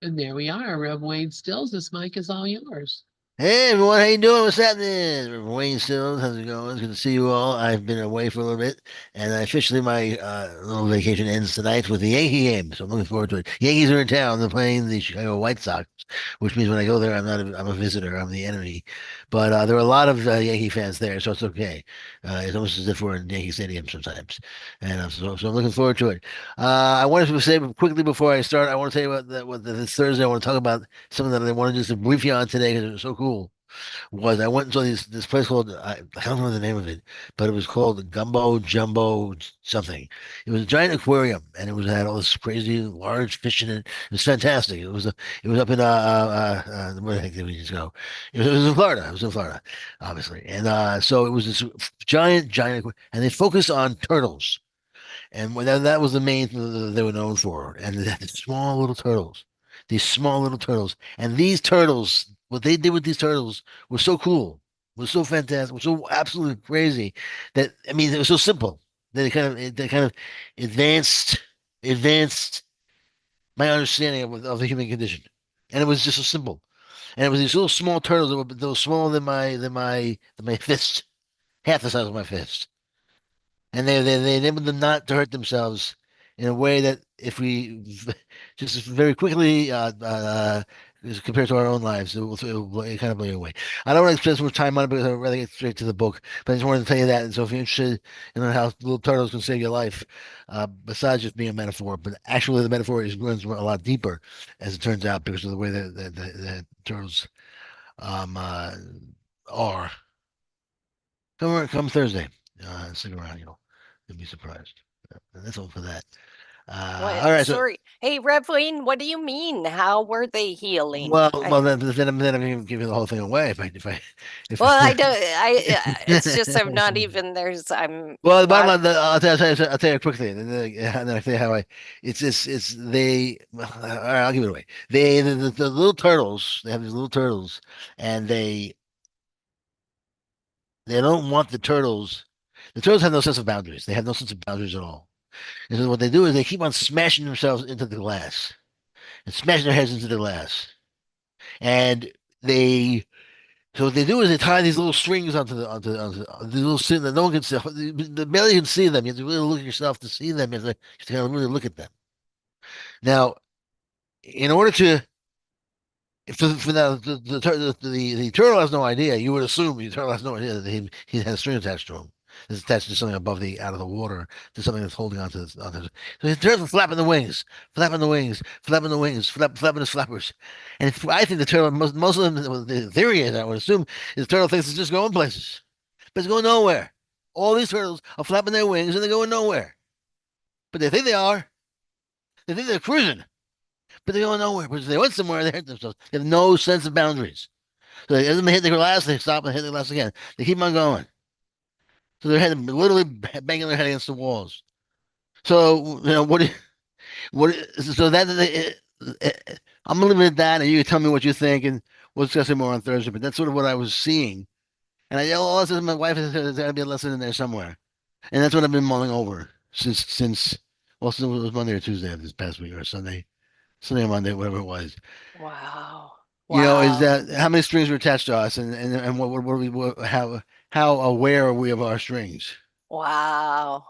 And there we are. Rev Wayne Stills. This mic is all yours. Hey everyone, how you doing? What's happening? Wayne Stills, how's it going? It's good to see you all. I've been away for a little bit, and officially my little vacation ends tonight with the Yankee game. So I'm looking forward to it. Yankees are in town. They're playing the Chicago White Sox, which means when I go there, I'm a visitor. I'm the enemy. But there are a lot of Yankee fans there, so it's okay. It's almost as if we're in Yankee Stadium sometimes, and so I'm looking forward to it. I wanted to say quickly before I start, I want to tell you about this Thursday. I want to talk about something that I wanted just to brief you on today because it was so cool. I went and saw this place called I don't know the name of it, but it was called Gumbo Jumbo something. It was a giant aquarium, and had all this crazy large fish in it. It was fantastic. It was up in where the heck did we just go? It was in Florida. It was in Florida, obviously, and so it was this giant, and they focused on turtles. And that was the main thing that they were known for. And they had these small little turtles. And these turtles, what they did with these turtles was so cool, was so fantastic, was so absolutely crazy that I mean, it was so simple that they kind of advanced advanced my understanding of the human condition. And it was just so simple. And it was these little small turtles that were smaller than my fist, half the size of my fist, and they enabled them not to hurt themselves in a way that if we just very quickly as compared to our own lives, it will kind of blow you away. I don't want to spend so much time on it because I'd rather get straight to the book, but I just wanted to tell you that. And so if you're interested in how little turtles can save your life, besides just being a metaphor, but actually the metaphor runs a lot deeper, as it turns out, because of the way that turtles um, uh, are. Come Thursday, stick around, you'll be surprised. And that's all for that. What? All right, so Sorry. Hey, Revlin, what do you mean? How were they healing? then I'm even giving the whole thing away if Well, I don't. It's just I'm not even. I'm well, the bottom not. line, I'll tell you quickly, and then I tell you how I. It's they. Well, all right, I'll give it away. The little turtles. They have these little turtles, and they don't want the turtles. The turtles have no sense of boundaries. They have no sense of boundaries at all. And so what they do is they keep on smashing themselves into the glass and smashing their heads into the glass. And they so what they do is they tie these little strings onto the little string that no one can see. The barely can see them. You have to really look at yourself to see them. You have to kind of really look at them. Now, in order to for the turtle has no idea. You would assume the turtle has no idea that he has a string attached to him. It's attached to something above the out of the water, to something that's holding onto so he turns flapping the wings, flapping the wings, flapping the wings, flapping his flappers. And I think the turtle, most of them, the theory is, I would assume, is the turtle thinks it's just going places, but it's going nowhere. All these turtles are flapping their wings and they're going nowhere. But they think they are. They think they're cruising, but they're going nowhere because if they went somewhere, they hurt themselves. They have no sense of boundaries. So as they hit the glass, they stop and hit the glass again. They keep on going. So their head literally banging their head against the walls. So what? So I'm gonna leave it at that, and you can tell me what you think, and we'll discuss it more on Thursday. But that's sort of what I was seeing, and also my wife said there's got to be a lesson in there somewhere, and that's what I've been mulling over since it was Monday or Tuesday of this past week or Sunday or Monday, whatever it was. Wow. Is Wow. that how many strings are attached to us, and what are we how aware are we of our strings? Wow.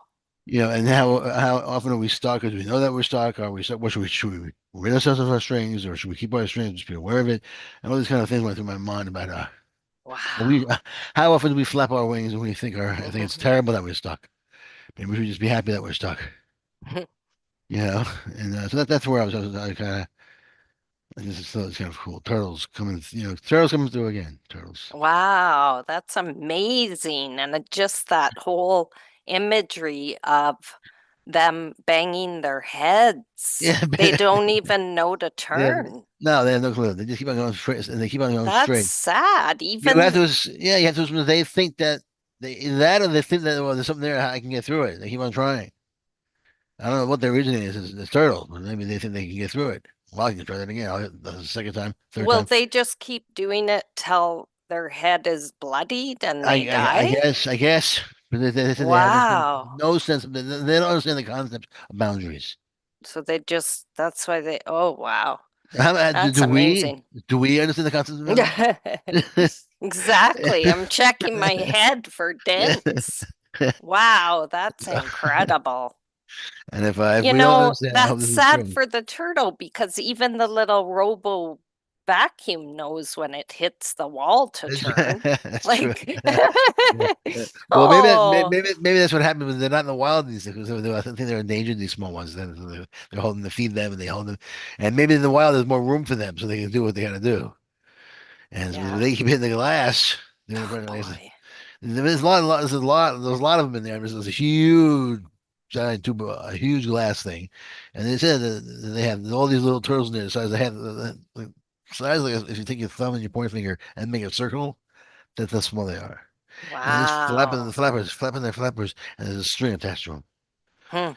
And how often are we stuck? Because we know that we're stuck. Are we stuck? What should we rid ourselves of our strings, or should we keep our strings? Just be aware of it. And all these kind of things went through my mind about we Wow. how often do we flap our wings when we think it's terrible that we're stuck? Maybe we should just be happy that we're stuck. You know, and so that's where I kind of. I just thought it's kind of cool. Turtles coming through again. Turtles. Wow, that's amazing. And just that whole imagery of them banging their heads. Yeah, They don't even know to yeah. turn. No, they have no clue. They just keep on going straight, and they keep on going That's straight. sad. You have Even, to, yeah, you have to assume they think that or they think that well, there's something there I can get through it. They keep on trying. I don't know what their reasoning is. It's turtle, but maybe they think they can get through it. Well, I can try that again. The second time, third will time. they just keep doing it till their head is bloodied and they die? I guess, but they said they have Wow. no sense of they don't understand the concept of boundaries. So they just, that's why they, oh, wow. That's Do amazing. we understand the concept of boundaries? Exactly. I'm checking my head for dents. Wow, that's incredible. And if You we don't know, understand, I hope that's this is sad true. for the turtle because even the little robo vacuum knows when it hits the wall to turn. That's true. Like, Yeah. Yeah. Well, oh, maybe that's what happened when they're not in the wild. These because I think they're endangered. These small ones. They're holding to feed them, and they hold them. And maybe in the wild, there's more room for them, so they can do what they got to do. And so if yeah. they keep hitting the glass, they're gonna Oh burn their. boy. There's a lot of them in there. There's a huge giant tube, a huge glass thing, and they said that they have all these little turtles in there. The size they have the size like if you take your thumb and your pointer finger and make a circle, that's how small they are. And they're just Wow. flapping their flappers, and there's a string attached to them. Hmm.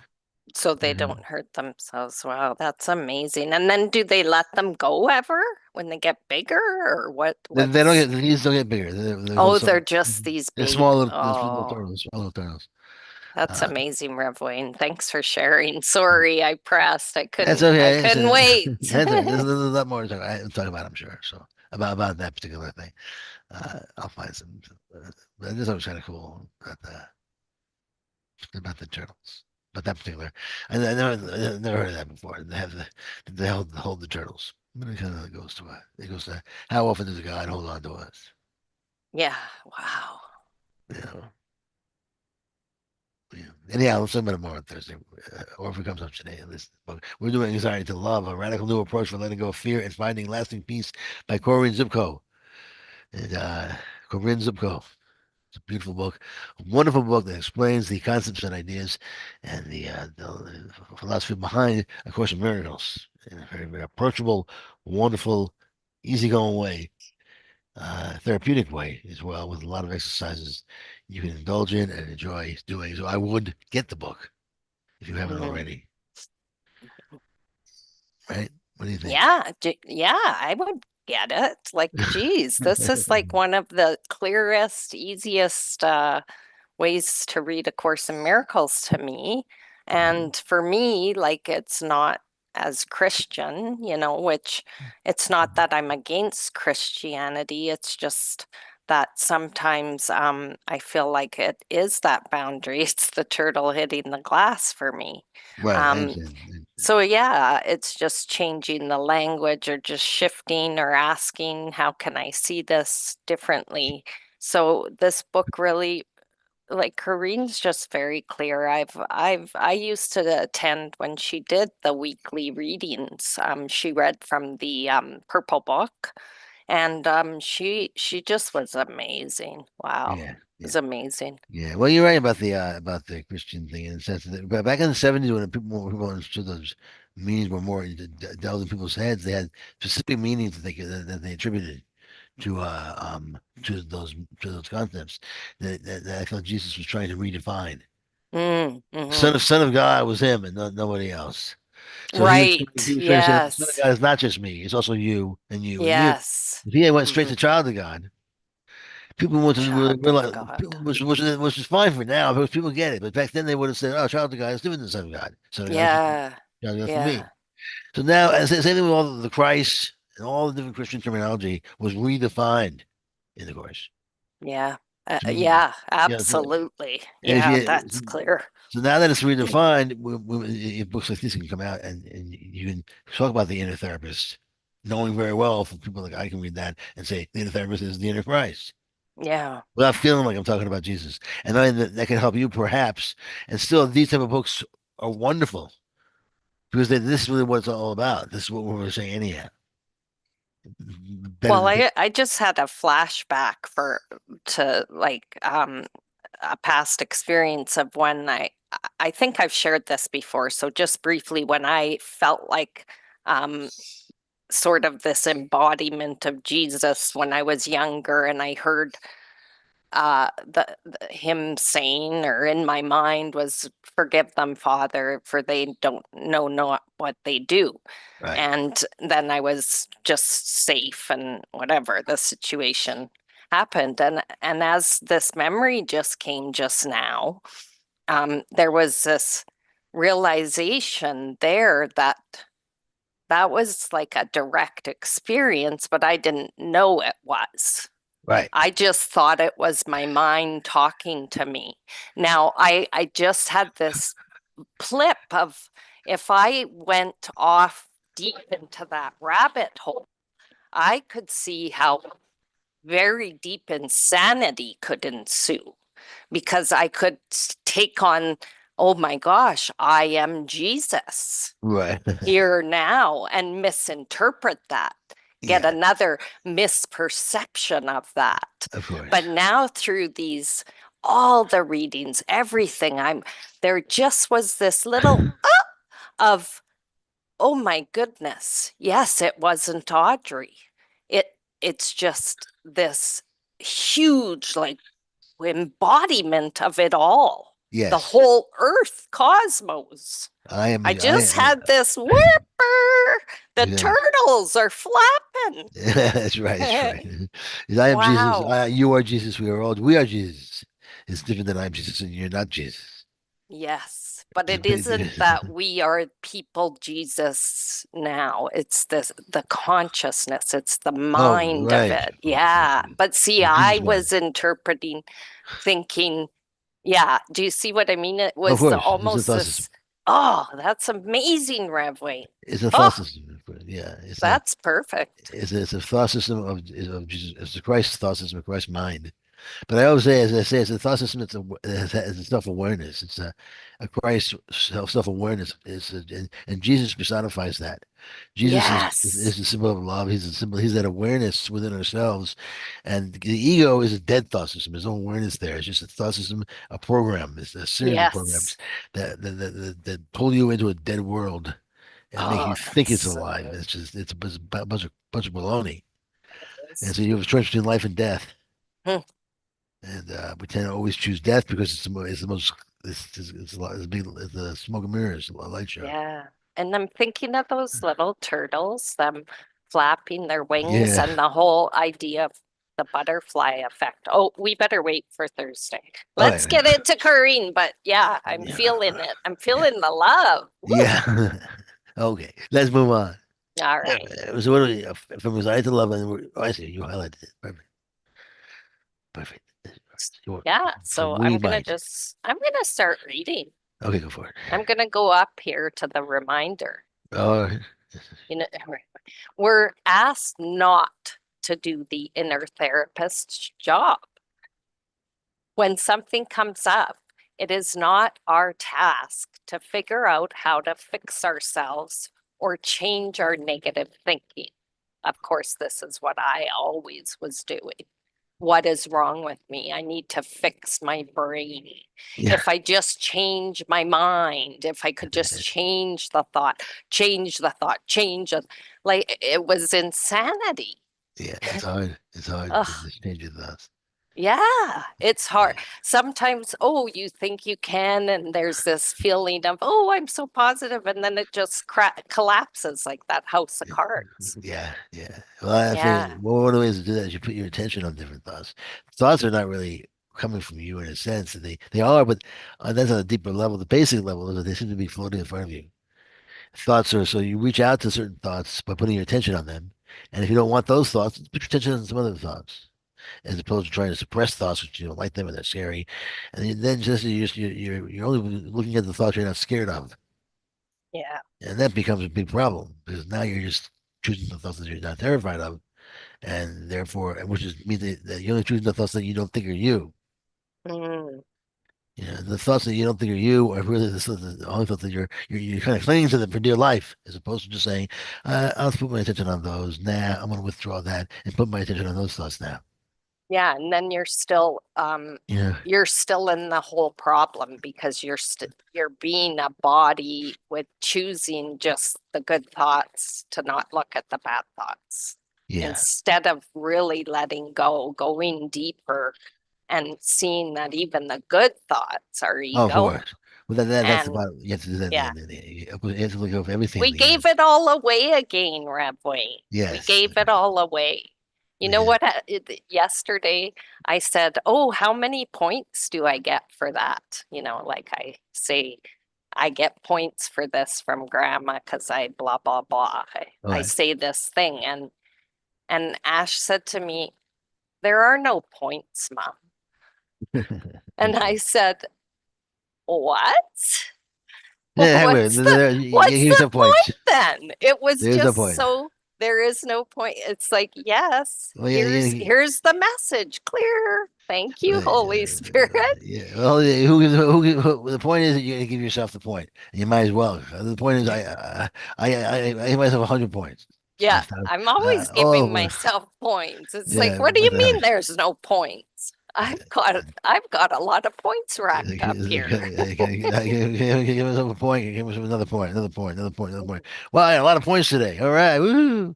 So they Yeah. don't hurt themselves. Wow, that's amazing. And then do they let them go ever when they get bigger or They don't what's get these don't get bigger. They're Oh, so they're just these they're big. they're small little Oh, turtles, small little turtles. that's Uh, amazing, Revwayne. Thanks for sharing. Sorry, I pressed. that's I okay. couldn't wait. That's okay. There's a lot more to talk about, I'm sure. So about that particular thing. I'll find some. But this was kind of cool about the turtles. But that particular, I never heard of that before. Hold the turtles. But it kind of goes to how often does God hold on to us? Yeah, wow. Yeah. Yeah. Anyhow, let's talk about it more on Thursday, or if it comes up today. We're doing Anxiety to Love, a radical new approach for letting go of fear and finding lasting peace by Corinne Zipko. And Corinne Zipko. It's a beautiful book, a wonderful book that explains the concepts and ideas and the philosophy behind A Course in Miracles in a very, very approachable, wonderful, easygoing way, therapeutic way as well, with a lot of exercises you can indulge in and enjoy doing. So I would get the book if you haven't Mhm. already. Right? What do you think? Yeah, yeah, I would get it. Like, geez, this is like one of the clearest, easiest ways to read A Course in Miracles to me. And for me, like, it's not as Christian, which it's not that I'm against Christianity. It's just that sometimes I feel like it is that boundary. It's the turtle hitting the glass for me. Right, I Um, understand. so yeah, it's just changing the language or just shifting or asking, how can I see this differently? So this book really, like Corinne's just very clear. I used to attend when she did the weekly readings. She read from the Purple Book, and she just was amazing. Wow, Yeah, it yeah. was amazing. Yeah, well, you're right about the Christian thing in the sense that back in the '70s when more people understood those meanings were more delved in people's heads, they had specific meanings that they attributed to to those concepts that I felt Jesus was trying to redefine. Mm-hmm. Son of God was him and nobody else. So Right. he was trying to say that the Son of Yes. God is not just me; it's also you and you and you. Yes. If he had went straight Hmm. to child of God, people wouldn't really Child of realize, God. which is fine for now because people get it. But back then they would have said, "Oh, child of God is different than son of God. Son of God is just Yeah. child of God for me." Yeah. So now, same thing with all the Christ and all the different Christian terminology was redefined in the course. Yeah. So, Yeah. yeah, Absolutely. and if Yeah, you that's clear. so now that it's redefined, if books like this can come out and you can talk about the inner therapist, knowing very well for people like I can read that and say the inner therapist is the inner Christ Yeah. without feeling like I'm talking about Jesus. And then that can help you perhaps. And still, these type of books are wonderful because this is really what it's all about. This is what we're saying anyhow. Better Well, than I just had a flashback to like a past experience of when I think I've shared this before. So just briefly, when I felt like um sort of this embodiment of Jesus when I was younger, and I heard the him saying, or in my mind was, forgive them, Father, for they don't know not what they do. right. And then I was just safe, and whatever the situation happened. And as this memory just came just now, there was this realization there that that was like a direct experience, but I didn't know it was. Right. I just thought it was my mind talking to me. Now, I just had this clip of if I went off deep into that rabbit hole, I could see how very deep insanity could ensue because I could take on, oh my gosh, I am Jesus Right. here now and misinterpret that, get Yeah, another misperception of that. of But course. now through these, all the readings, everything, there just was this little of, oh my goodness, yes, it wasn't Audrey. It it's just this huge like embodiment of it all. The Yes. whole earth cosmos. I am. I just I had this whirper. The yeah. turtles are flapping. That's right. That's right. Is I am Jesus. Wow. You are Jesus. We are Jesus. It's different than I'm Jesus and you're not Jesus. Yes, but It's a it big isn't that we are people Jesus now. It's the consciousness, it's the Oh, mind of right. it. Yeah. But see, The I Jesus mind. was interpreting, thinking, yeah, do you see what I mean? It Of was course, it's a almost thought system. this, oh, that's amazing, Rev Wayne. It's a thought Oh, system. Yeah, that's perfect. it's a thought system of Jesus. It's the Christ thought system, of Christ's mind. But I always say, as I say, it's a thought system. It's a self-awareness. It's a Christ self-awareness. And Jesus personifies that. Jesus is Yes. the symbol of love. He's the symbol. He's that awareness within ourselves. And the ego is a dead thought system. There's no awareness there. It's just a thought system, a program. It's a series of programs Yes. that pull you into a dead world and make Oh, you think that's it's so alive. good. It's a bunch of baloney. It And is. so you have a choice between life and death. Hmm. And we tend to always choose death because it's the most it's a lot it's, big, it's the smoke and mirrors, a light show. Yeah. And I'm thinking of those little turtles, them flapping their wings Yeah. and the whole idea of the butterfly effect. Oh, we better wait for Thursday. All Let's right. get into Corinne, but yeah, I'm Yeah. feeling it. I'm Yeah. feeling the love. Woo. Yeah. Okay. Let's move on. All right. So what do we from anxiety to love and oh, I see you highlighted it. Perfect. Perfect. Sure. Yeah, From so we might. I'm gonna start reading. Okay, go for it. I'm gonna go up here to the reminder. All right. You know, we're asked not to do the inner therapist's job. When something comes up, it is not our task to figure out how to fix ourselves or change our negative thinking. Of course, this is what I always was doing. What is wrong with me? I need to fix my brain. Yeah. If I just change my mind, if I could just change the thought, change it, like it was insanity. Yeah. It's hard. It's hard to Ugh. just change your thoughts. Yeah, it's hard. Yeah. Sometimes, oh, you think you can, and there's this feeling of, oh, I'm so positive, and then it just collapses like that house of cards. Yeah, yeah. Well, I Yeah. think one of the ways to do that is you put your attention on different thoughts. Thoughts are not really coming from you in a sense. They are, but that's on a deeper level. The basic level is that they seem to be floating in front of you. Thoughts are so you reach out to certain thoughts by putting your attention on them. And if you don't want those thoughts, put your attention on some other thoughts, as opposed to trying to suppress thoughts which you don't like them and they're scary. And then you're only looking at the thoughts you're not scared of. Yeah. And that becomes a big problem because now you're just choosing the thoughts that you're not terrified of, and therefore, which is means that you're only choosing the thoughts that you don't think are you. Mm, You know, the thoughts that you don't think are you are really the only thoughts that you're kind of clinging to them for dear life, as opposed to just saying, "I'll put my attention on those. Nah, I'm going to withdraw that and put my attention on those thoughts now." yeah, and then Yeah, you're still in the whole problem because you're being a body with choosing just the good thoughts to not look at the bad thoughts yeah. instead of really letting go, going deeper and seeing that even the good thoughts are Oh, of ego. course. Well, that's the And bottom. You have to do that in the yeah, end. You have to look over everything in we the gave end. it all away again, Rebway. We Yes. gave it all away. You know Yeah. what? Yesterday I said, "Oh, how many points do I get for that?" You know, like I say, I get points for this from grandma because I blah blah blah. I Right. say this thing and Ash said to me, "There are no points, Mom." And I said, "What? Yeah, hang with it. What's Here's the some points. point then?" It was There's a just point. so there is no point. It's like, yes, Well, yeah, here's the message clear. Thank you, Holy Spirit. yeah. Well, the point is that you're gonna give yourself the point. You might as well. The point is, I give myself 100 points. Yeah, This time. I'm always Oh, giving myself points. It's like, yeah, what do but you mean there's no points? I've got a lot of points racked up here. give myself a point. Give myself another point. Another point. Another point. Another point. Well, I had a lot of points today. All right, woo!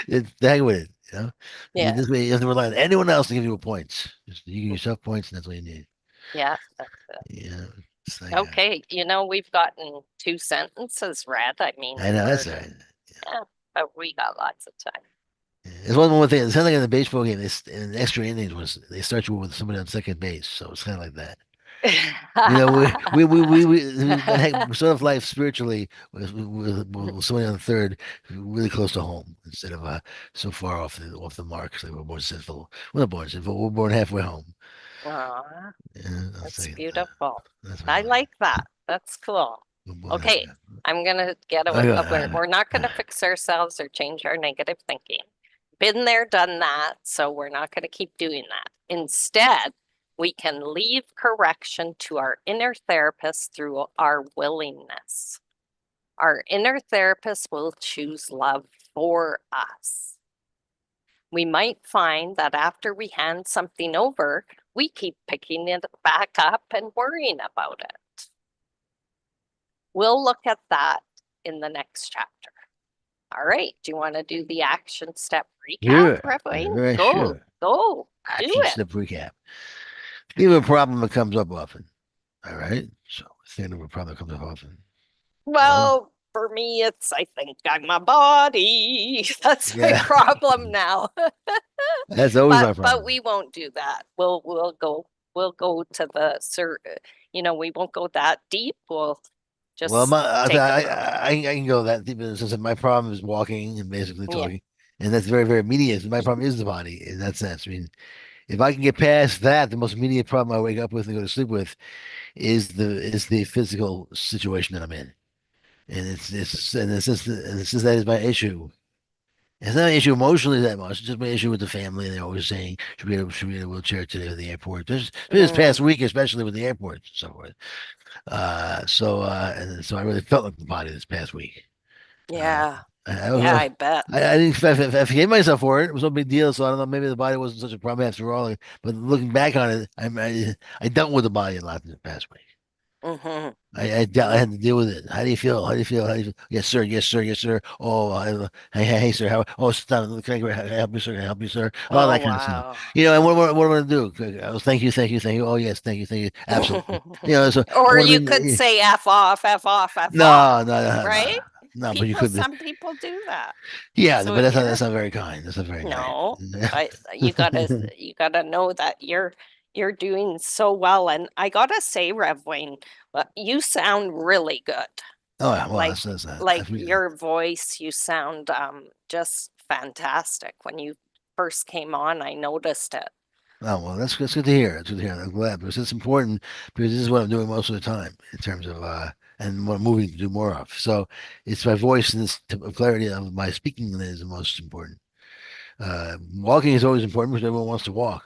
It's dang with it. You know, Yeah, this way you have to rely on anyone else to give you points. Just you give yourself points, and that's what you need. yeah, that's it. Yeah, it's like Okay, we've gotten 2 sentences read. I mean, I know that's right. yeah, but we got lots of time. There's one more thing. It sounds like in the baseball game, in extra innings was they start you with somebody on second base, so it's kind of like that. That heck, sort of life spiritually with somebody on third, really close to home instead of so far off the mark. So we're born sinful. We're not born sinful. We're born halfway home. Aw, Yeah, I'll that's say beautiful. that's what I I like. like that. That's cool. We're born halfway. Okay, I'm gonna get away. We're not gonna fix ourselves or change our negative thinking. Been there, done that, so we're not gonna keep doing that. Instead, we can leave correction to our inner therapist through our willingness. Our inner therapist will choose love for us. We might find that after we hand something over, we keep picking it back up and worrying about it. We'll look at that in the next chapter. All right. Do you want to do the action step recap, Sure, Rebwayne? very Go, sure. do Action it. step recap. Think of a problem that comes up often. All right. So think of a problem that comes up often. Well, for me, I think I'm a body. That's my Yeah. problem now. That's always my But problem. we won't do that. We'll go to we won't go that deep. We'll Well, just take it from I can go that deep in the sense that my problem is walking and basically yeah. talking, and that's very, very immediate. My problem is the body in that sense. I mean, if I can get past that, the most immediate problem I wake up with and go to sleep with is the physical situation that I'm in, and it's just that is my issue. It's not an issue emotionally that much. It's just my issue with the family. They're always saying, should be in a wheelchair today at the airport. This past Mm, week, especially with the airport and so forth. And so I really felt like the body this past week. Uh, yeah. I, Yeah, I, I bet. I didn't I forgave myself for it. It was no big deal. So I don't know. Maybe the body wasn't such a problem after all. But looking back on it, I dealt with the body a lot this past week. Mm-hmm. I had to deal with it. How do you feel? How do you feel? How do you feel? Yes, sir. Yes, sir. Yes, sir. Oh, hey, sir. How? Oh, stop. Can I help you, sir? Can I help you, sir? All Oh, that kind of stuff. wow. And what am I going to do? Thank you, thank you, thank you. Oh, yes, thank you, thank you. Absolutely. So I Or want to you could be. say F off, F off, F No, off, no, no, no, right? no. But you could be. Some people do that. Yeah, So but if you're that's not very kind. That's not very kind. no, but you gotta know that you're doing so well. And I gotta say, Rev Wayne, you sound really good. Oh, yeah, well, Like that's your voice, you sound just fantastic. When you first came on, I noticed it. oh well, that's good to hear. That's good to hear. I'm glad because it's important because this is what I'm doing most of the time in terms of and what I'm moving to do more of. So it's my voice and this clarity of my speaking that is the most important. Walking is always important because everyone wants to walk.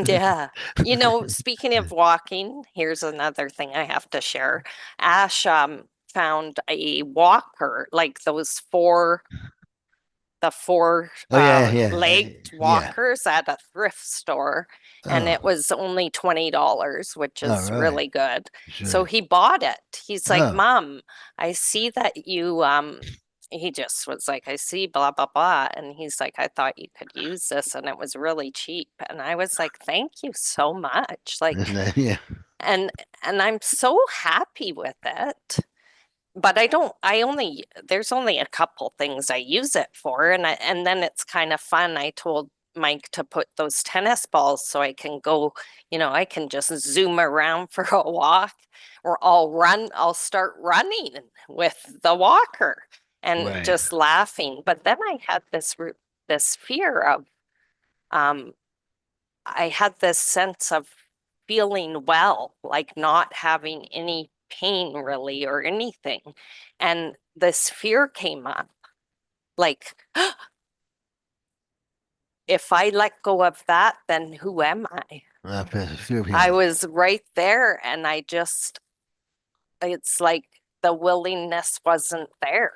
Yeah. Speaking of walking, here's another thing I have to share. Ash found a walker, like the four Oh yeah, yeah, legged yeah. walkers at a thrift store, and it Oh, was only $20, which all is right, really good. So sure. he bought it. He's like, Oh, Mom, I see that you he just was like, I see blah blah blah. And he's like, I thought you could use this and it was really cheap. And I was like, thank you so much. Like, isn't that, yeah. and I'm so happy with it. But there's only a couple things I use it for, and then it's kind of fun. I told Mike, to put those tennis balls so I can go, I can just zoom around for a walk, or I'll start running with the walker and Right. just laughing. But then I had this fear of, um, I had this sense of feeling well, like not having any pain really or anything. And this fear came up, like, if I let go of that, then who am I? Fear of I healing. was right there, and it's like the willingness wasn't there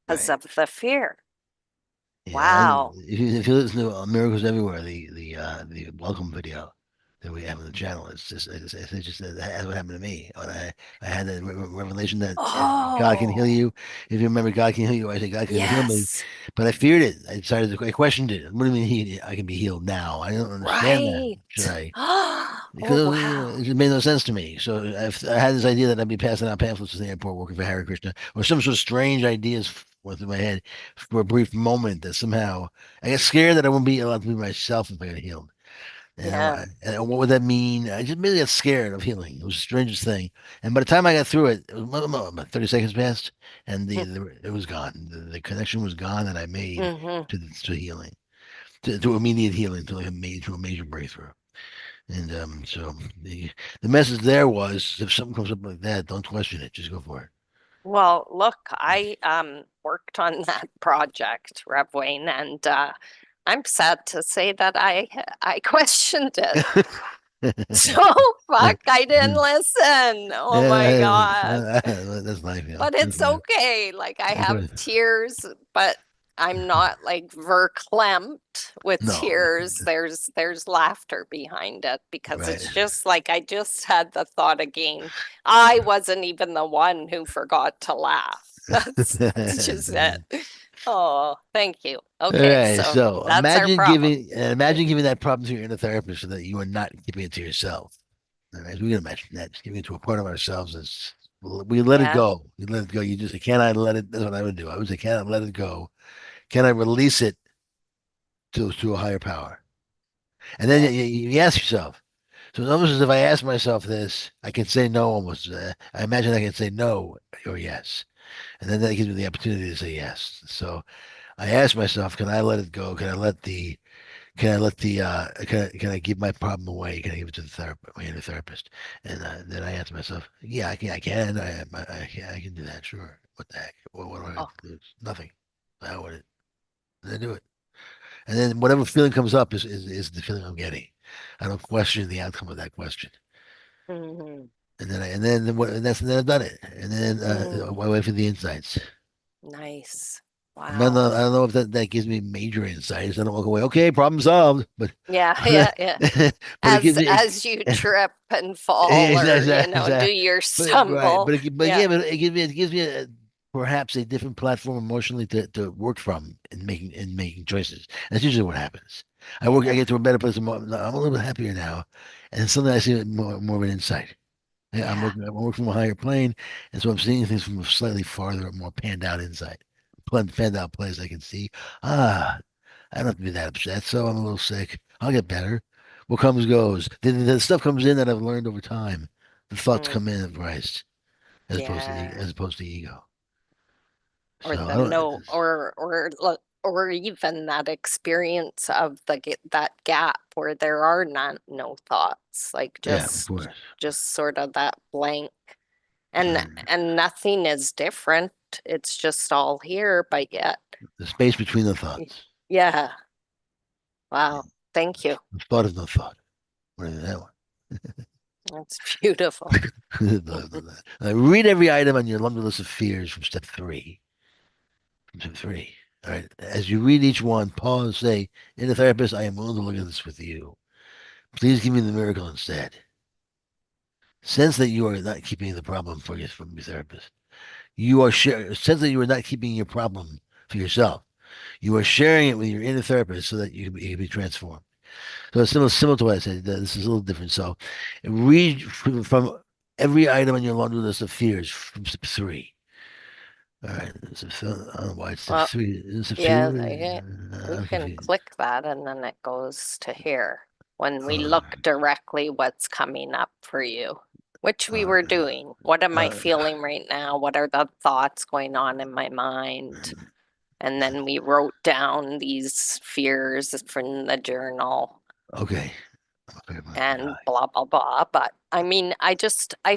because Right. of the fear. Yeah. Wow. If you listen to Miracles Everywhere, the welcome video that we have on the channel, it's just that's what happened to me. When I had that revelation that God can heal Oh, you. If you remember, God can heal you. I said God can heal me, yes. but I feared it. I questioned it. What do you mean I can be healed now? I don't understand that. Right. Should I? Oh, Because wow. it just made no sense to me. So I had this idea that I'd be passing out pamphlets in the airport working for Hare Krishna, or some sort of strange ideas went through my head for a brief moment that somehow I got scared that I wouldn't be allowed to be myself if I got healed. Yeah. And what would that mean? I just really got scared of healing. It was the strangest thing. And by the time I got through it, it was about 30 seconds passed, and it was gone. The connection was gone that I made Mm-hmm. to healing, to immediate healing, to a major breakthrough. And so the message there was, if something comes up like that, don't question it. Just go for Well, look, I worked on that project, Rev Wayne, and I'm sad to say that I questioned it. it. So fuck, I didn't listen. Oh my Yeah, God. that's life, yeah. But That's it's life. okay. Like I That's have right. tears, but I'm not like verklempt with No, tears. There's laughter behind it because right. it's just like I just had the thought again. I wasn't even the one who forgot to laugh. That's just it. Oh, thank you. All Okay, right. so So that's our problem. imagine giving that problem to your inner therapist so that you are not keeping it to yourself. All right. We can imagine that. Just giving it to a part of ourselves is we let it Yeah. go. We let it go. You just say, can I let it? That's what I would do. I would say, can I let it go? Can I release it to a higher power? And then Yeah. you ask yourself. So it's almost as if I ask myself this, I can say no almost. I imagine I can say no or yes. And then that gives me the opportunity to say yes. So I ask myself, can I let it go? Can I give my problem away? Can I give it to the therapist, my inner therapist? And then I ask myself, yeah, I can do that. Sure. What the heck? What do I Oh. have to lose? Nothing. I would it. And I do it. And then whatever feeling comes up is the feeling I'm getting. I don't question the outcome of that question. Mhm. And then I've done it. And then I Mm. wait for the insights. Nice. I Wow. don't know if that gives me major insights. I don't walk away, okay, problem solved. But Yeah, but yeah, yeah. it gives me As you trip and fall or, do exactly. your But right, stumble. but Yeah. yeah, but it gives me perhaps a different platform emotionally to work from in making choices. That's usually what happens. I Yeah. get to a better place. I'm a little bit happier now, and suddenly I see more of an insight. Yeah, Yeah. I'm working from a higher plane, and so I'm seeing things from a slightly farther, more panned out insight. Panned out place I can see. Ah, I don't have to be that upset. So I'm a little sick. I'll get better. What comes goes. The stuff comes in that I've learned over time. The thoughts Mm. come in of Christ Yeah. as opposed to ego. Or So the I don't. no, or even that experience of that gap where there are no thoughts, like Yeah, of course. just sort of that blank, and And and nothing is different. It's just all here, but yet, the space between the y- thoughts. yeah. Wow. Thank you. The thought is no thought. What is that one? That's beautiful. Read every item on your laundry list of fears from step three. From step three. All right. As you read each one, pause, say, "Inner therapist, I am willing to look at this with you. Please give me the miracle instead." Sense that you are not keeping the problem from your therapist. Sense that you are not keeping your problem for yourself. You are sharing it with your inner therapist so that you can be transformed. So it's similar to what I said. This is a little different. So read from every item on your laundry list of fears from step three. All right. So, I don't know why it's the Well, three. Is it yeah, two? we I'm can confused. click that and then it goes to here. When we Uh, look directly what's coming up for you, which we uh, were doing. What am I uh, feeling right now? What are the thoughts going on in my mind? And then we wrote down these fears from the journal okay. Okay. and blah, blah, blah. But I mean, I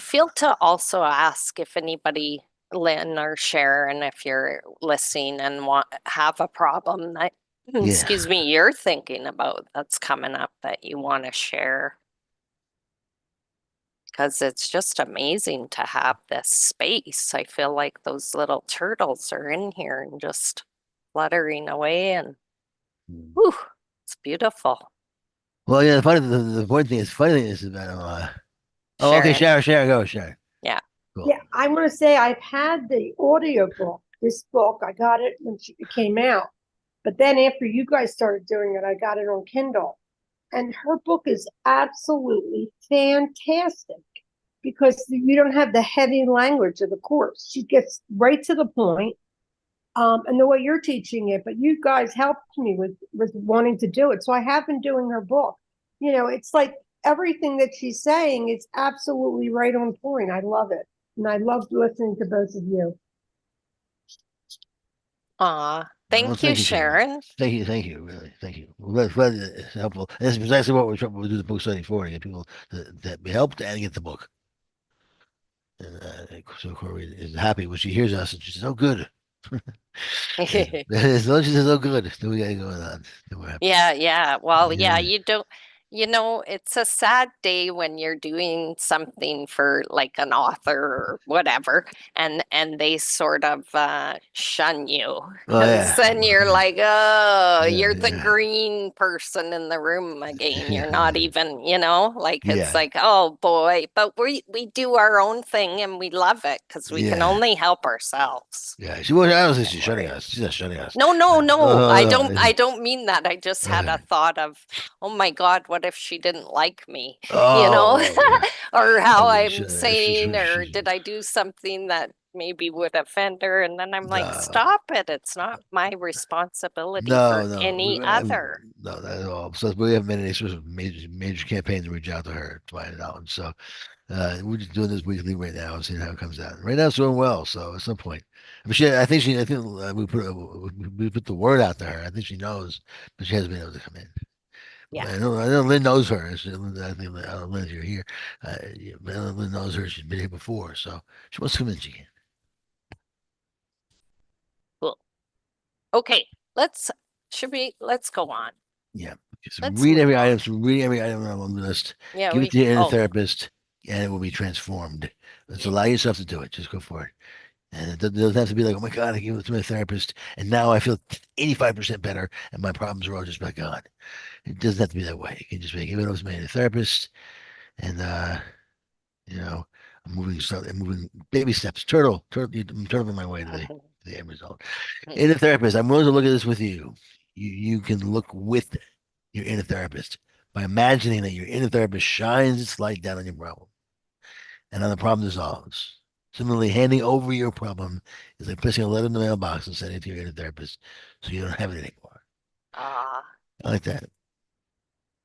feel to also ask if anybody, Lynn or Sharon, if you're listening and have a problem that, Yeah. excuse me, you're thinking about that's coming up that you want to share. Because it's just amazing to have this space. I feel like those little turtles are in here and just fluttering away, and whew, it's beautiful. Well, yeah. The point thing is, funny thing is about oh, okay, Sharon, Sharon, go, Sharon. yeah. Cool. Yeah, I want to say I've had the audio book. This book, I got it when it came out. But then after you guys started doing it, I got it on Kindle. And her book is absolutely fantastic because you don't have the heavy language of the course. She gets right to the point, and the way you're teaching it, but you guys helped me with wanting to do it. So I have been doing her book. You know, it's like everything that she's saying is absolutely right on point. I love it. And I loved listening to both of you. Aw, Well, thank you, thank you, Sharon. Sharon. Thank you, really, thank you. Well, glad it's helpful. And that's precisely what we're trying to do the book study for, to get people that be helped and get the book. And so Corey is happy when she hears us, and she says, "Oh, good." And as long as she says, "Oh, good," then we got it going on. Then we're happy. Yeah, yeah. Well, yeah, Yeah, you don't, it's a sad day when you're doing something for like an author or whatever, and they sort of shun you. oh Because yeah, then you're like, oh, you're the yeah, green person in the room again. You're not yeah, even, like it's yeah, like, oh boy. But we do our own thing and we love it because we can yeah. only help ourselves. Yeah, she was. I don't think she's Don't shutting worry. us. She's not shutting us. No, no, no. Oh, I don't mean that. I just had a okay. thought of, oh my God, what if she didn't like me? You know, Oh, yeah. or how Okay, I'm saying, or did I do something that maybe would offend her? And then I'm like, no, stop it. It's not my responsibility for no, any other. no, not at all. So we haven't made any sort of major campaign to reach out to her, to my knowledge. So we're just doing this weekly right now and seeing how it comes out. Right now, it's doing well. So at some point, I mean, I think we put the word out to her. I think she knows, but she hasn't been able to come in. Yeah. I know Lynn knows her. I think Lynn, you're here. Yeah, Lynn knows her. She's been here before, so she wants to come in. She can. Cool. Okay. Let's go on. Yeah. So Let's move on. read every item on the list. Yeah, Give it to your inner oh, therapist, and it will be transformed. Let's yeah. allow yourself to do it. Just go for it. And it doesn't have to be like, oh my God, I gave it to my therapist, and now I feel 85% better, and my problems are all just back gone. It doesn't have to be that way. It can just be give it over to my inner therapist, and you know, I'm moving baby steps. I'm turtling my way to the end result. Inner therapist, I'm willing to look at this with you. You can look with your inner therapist by imagining that your inner therapist shines its light down on your problem and on the problem dissolves. Similarly, handing over your problem is like placing a letter in the mailbox and sending it to your inner therapist so you don't have it anymore. Ah, I like that.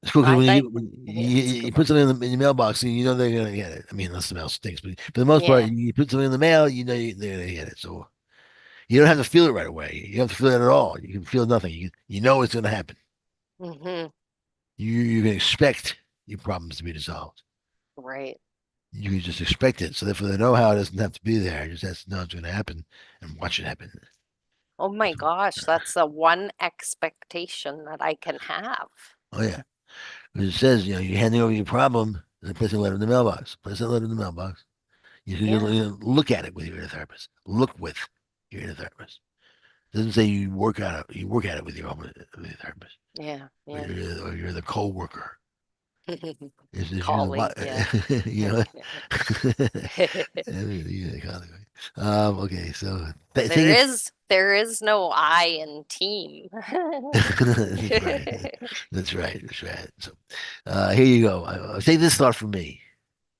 It's cool because I like, when yeah, it's you cool. put something in your mailbox, and you know they're gonna get it. I mean, unless the mail stinks, but for the most part, Yeah. you put something in the mail, you know they're gonna get it. So you don't have to feel it right away. You don't have to feel it at all. You can feel nothing. You know it's gonna happen. Mm-hmm. You can expect your problems to be dissolved. Right. You can just expect it. So therefore, the know-how doesn't have to be there. You just has to know it's going to happen and watch it happen. Oh my gosh, that's the one expectation that I can have. Oh yeah, because it says you're handing over your problem and placing a letter in the mailbox. Place that letter in the mailbox. You can Yeah. look at it with your inner therapist. Look with your inner therapist. It doesn't say you work at it. You work at it with with your therapist, Yeah. Yeah. or you're the co-worker. Is you're the Colleague, yeah. you know. Okay, so There thing is, there is no I in team. that's right. That's right. That's right. So, here you go. Take this thought from me.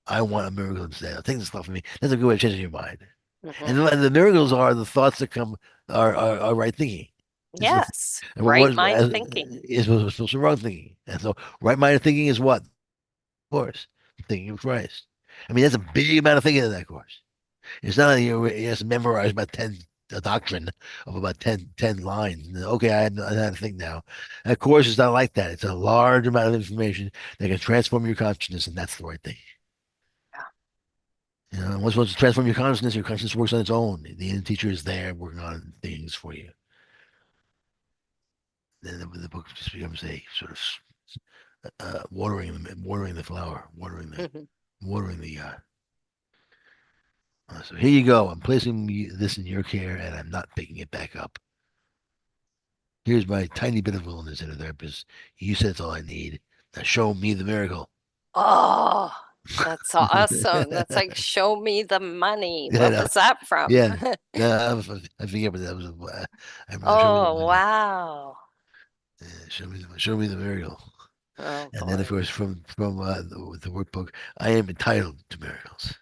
I want a miracle today. Take this thought from me. That's a good way of changing your mind. Mhm. And the miracles are the thoughts that come are right thinking. It's the, Yes, and right what mind thinking. is supposed to wrong thinking. And so right minded thinking is what? Of course, thinking of Christ. I mean, that's a big amount of thinking in that course. It's not like you just memorize about 10 a doctrine of about 10 lines. And, okay, I had to think now. That course is not like that. It's a large amount of information that can transform your consciousness, and that's the right thing. Yeah. You know, and once you transform your consciousness works on its own. The inner teacher is there working on things for you. Then the book just becomes a sort of watering the flower, watering the. So here you go. I'm placing this in your care, and I'm not picking it back up. Here's my tiny bit of willingness in a therapist. You said it's all I need. Now show me the miracle. Oh, that's awesome. That's like, show me the money. Yeah, What no, was that from? yeah. No, I forget, but that was. Show me the Oh, money. wow. Yeah, show me the miracle. Oh, And then, of boy. course, from the workbook, I am entitled to miracles.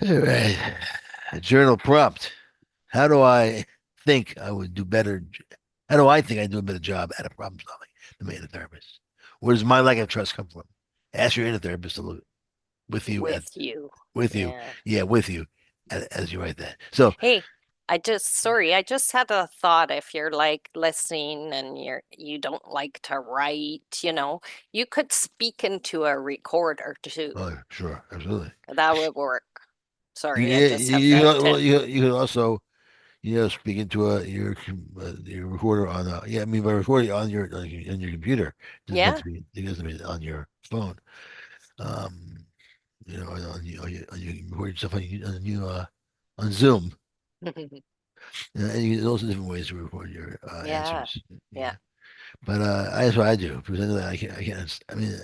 All right. A journal prompt. How do I think I would do better? How do I think I do a better job at a problem solving than my inner therapist? Where does my lack of trust come from? Ask your inner therapist to look with you at With you. with you, Yeah. yeah, with you as you write that. So, Hey, sorry, I just had a thought. If you're like listening and you don't like to write, you could speak into a recorder too. oh, sure, absolutely. That would work. Sorry, I Yeah, just have that tip. you could also speak into your recorder on yeah, I mean by recording on your computer. It doesn't have Yeah. to be it doesn't have to be on your phone. Um, on you can record yourself on Zoom. And you, those are different ways to record your Yeah. answers. Yeah. Yeah, but that's what I do because I know that I can't. I mean,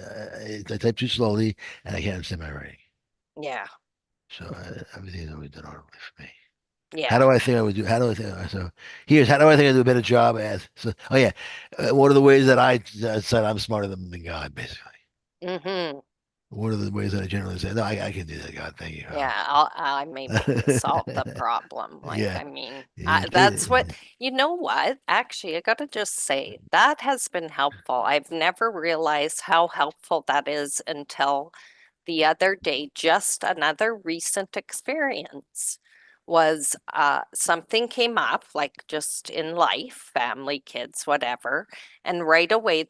I type too slowly and I can't understand my writing. Yeah. So everything is always done orderly for me. How Yeah. do I think I would do? How do I think? So here's how do I think I do a better job at? So, oh yeah, what are the ways that I said I'm smarter than God? Basically, Mm-hmm. what are the ways that I generally say no? I can do that. God, thank you. Yeah, I'm able to solve the problem. Like, Yeah, I mean, yeah, that's what, you know what? Actually, I gotta just say that has been helpful. I've never realized how helpful that is until the other day. Just another recent experience was something came up, like just in life, family, kids, whatever, and right away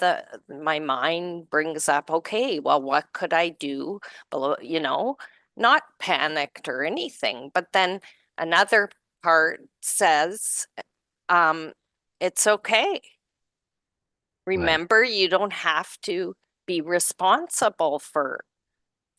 my mind brings up, okay, well, what could I do? Not panicked or anything, but then another part says, um, it's okay. right. Remember, you don't have to be responsible for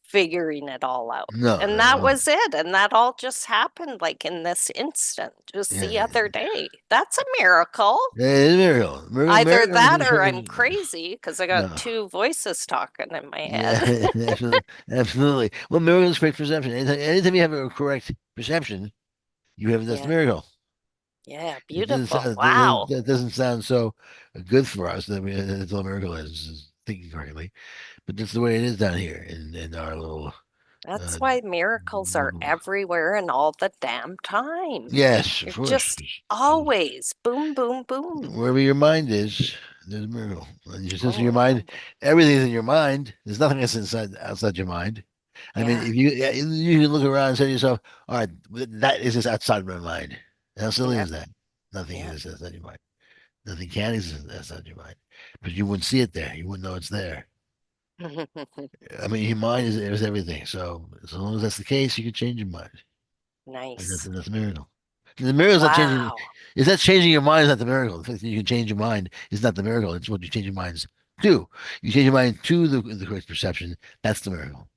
figuring it all out. No, And not at that all. was it. And that all just happened like in this instant, just the Yeah, other day. That's a miracle. yeah, it's a miracle. Either Miracle that is or I'm freaking crazy because I got no. two voices talking in my Yeah, head. absolutely, absolutely. Well, miracle is correct perception. Anytime you have a correct perception, you have that's a Yeah. miracle. Yeah. It doesn't Beautiful. sound, Wow. that doesn't sound so good for us. I mean, that's all a miracle is thinking correctly. But that's the way it is down here in our little. That's Uh, why miracles are little everywhere and all the damn time. yes, of You're course. just always boom, boom, boom. Wherever your mind is, there's a miracle. And your sense of your Oh, mind, boy. everything's in your mind. There's nothing that's outside your mind. I mean, Yeah. if you yeah, you can look around and say to yourself, "All right, that is just outside my mind." How silly Yep. is that? Nothing Yep. is outside your mind. Nothing can exist outside your mind, but you wouldn't see it there. You wouldn't know it's there. I mean, your mind is everything. So as long as that's the case, you can change your mind, and Nice. that's a miracle. The miracle is not changing. Wow. Is that changing your mind? Is not the miracle. The fact that you can change your mind is not the miracle. It's what you change your minds to. You change your mind to the correct perception. That's the miracle.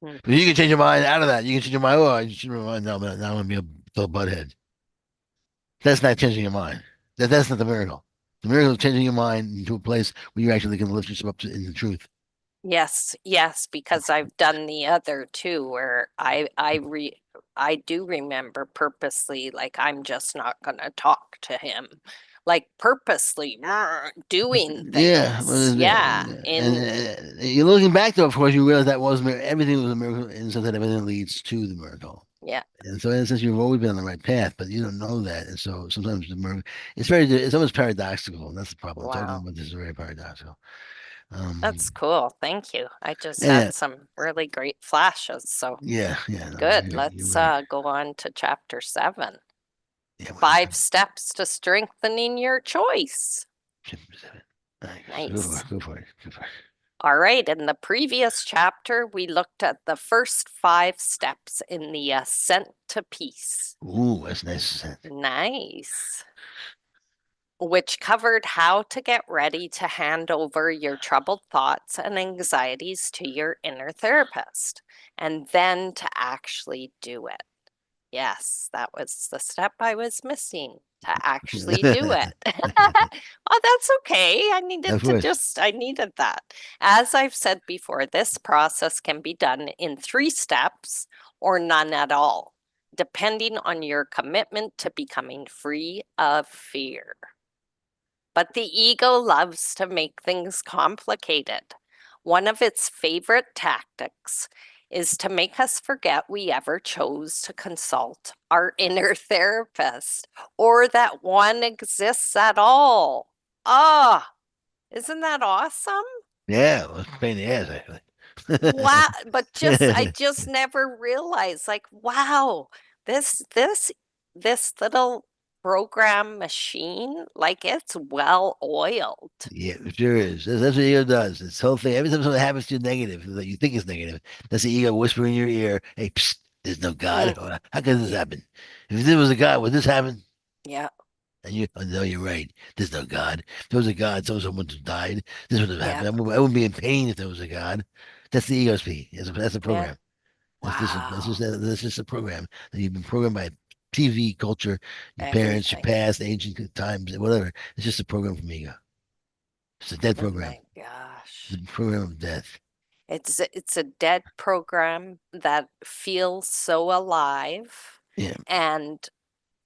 Hmm. But you can change your mind out of that. You can change your mind. Oh, I change my mind now. Now I'm gonna be a total butthead. That's not changing your mind. That's not the miracle. The miracle is changing your mind into a place where you actually can lift yourself up in the truth. Yes, yes, because I've done the other too, where I do remember purposely, like I'm just not gonna talk to him, like purposely doing Yeah, things. Yeah, and you're looking back though. Of course, you realize that was everything was a miracle, and so that everything leads to the miracle. Yeah. And so in a sense, you've always been on the right path, but you don't know that. And so sometimes it's almost paradoxical, and that's the problem. Talking Wow. about this is very paradoxical. That's cool. Thank you. I just Yeah, had some really great flashes. So yeah, no, good. you're Let's right. go on to chapter 7. Yeah, 5 steps to strengthening your choice. all right, Nice. go for it, go for it. All right. In the previous chapter, we looked at the first 5 steps in the ascent to peace. Ooh, that's nice. Nice. Which covered how to get ready to hand over your troubled thoughts and anxieties to your inner therapist, and then to actually do it. Yes, that was the step I was missing, to actually do it. Oh, that's okay. Of course. I needed that. As I've said before, this process can be done in 3 steps or none at all, depending on your commitment to becoming free of fear. But the ego loves to make things complicated. One of its favorite tactics is to make us forget we ever chose to consult our inner therapist or that one exists at all. Ah, isn't that awesome? Yeah, well, it's a pain in the ass, actually. Wow, but I just never realized, like, wow, this little program machine, like, it's well oiled. Yeah, it sure is. That's what ego does. This whole thing. Every time something happens to you negative, that you think is negative, that's the ego whispering in your ear, "Hey, psst, there's no God. Mm, How could this happen? If there was a God, would this happen?" yeah, And you, oh, no, you're right. There's no God. If there was a God, someone would have died. This would have yeah, happened. I wouldn't be in pain if there was a God. That's the ego speak. That's the yeah. program. Wow. That's just a program that you've been programmed by TV culture, your parents, your Everything. past, ancient times, whatever. It's just a program from ego. It's a dead Oh program. my It's gosh. a program of death. It's a dead program that feels so alive Yeah. and